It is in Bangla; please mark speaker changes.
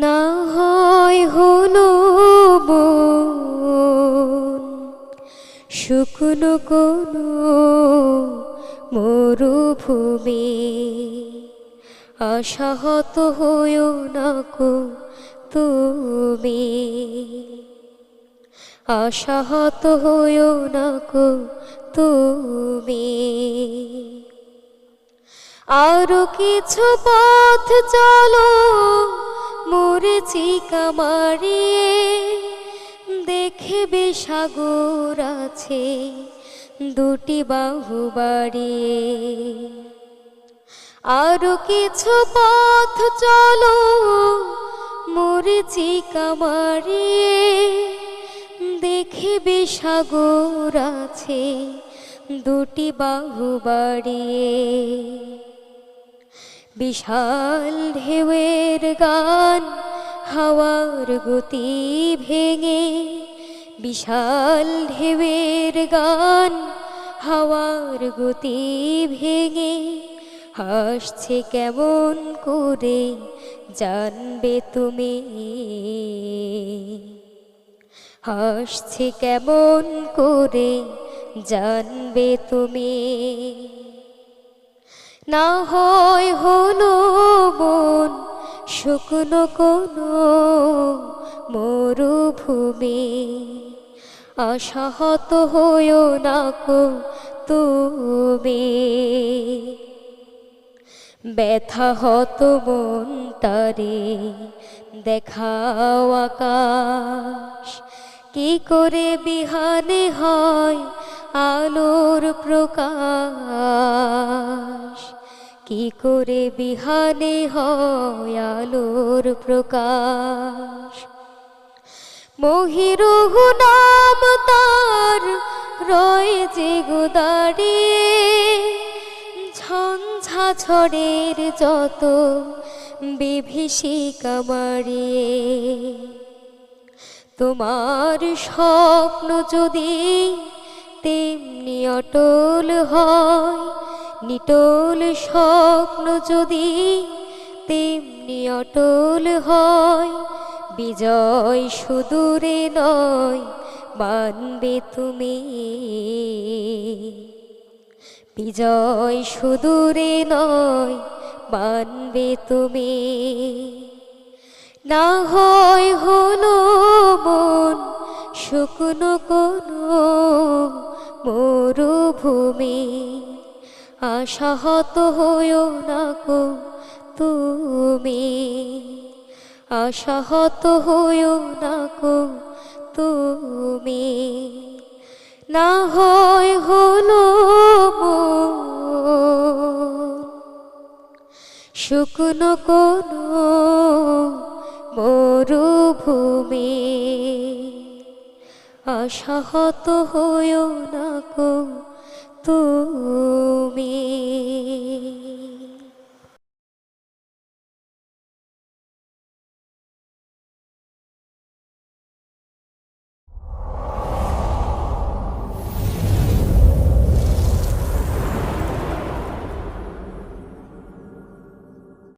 Speaker 1: না হয় হলো মন শুকনো কোনো মরুভূমি, আশাহত হইও না কো তুমি, আশাহত হইও না কো তুমি। আরো কিছু পথ চলো মরিচিকা মারিয়ে, দেখবে সাগর আছে দুটি বাহু বাড়িয়ে। আরো কিছু পথ চলো মরিচিকা মারিয়ে, দেখবে সাগর আছে দুটি বাহু বাড়িয়ে। বিশাল ঢেউয়ের গান হাওয়ার গতি ভেঙে, বিশাল ঢেউয়ের গান হাওয়ার গতি ভেঙে, হাসছে কেমন করে জানবে তুমি, হাসছে কেমন করে জানবে তুমি। না হয় হলো মন শুকনো কোনো মরুভূমি, আশাহত হইও না কো তুমি। ব্যথা হত মনটারে দেখাও আকাশ, কি করে বিহানে হয় আলোর প্রকাশ, কি করে বিহানে হয় আলোর প্রকাশ। মহিরুহু নাম তার রয়ে যে গো দাঁড়িয়ে, ঝঞ্ঝা ঝড়ের যত বিভীষিকা মারিয়ে। তোমার স্বপ্ন যদি তেমনি অটল হয়, নিটোল স্বপ্ন যদি তেমনি অটল হয়, বিজয় সুদূরে নয় মানবে তুমি, বিজয় সুদূরে নয় মানবে তুমি। না হয় হলো মন শুকনো কোনো মরুভূমি, আশাহত হইও না কো তুমি, আশাহত হইও না কো তুমি। না হয় হলো মন শুকনো কোনো মরুভূমি, আশাহত হইও না কো তুমি।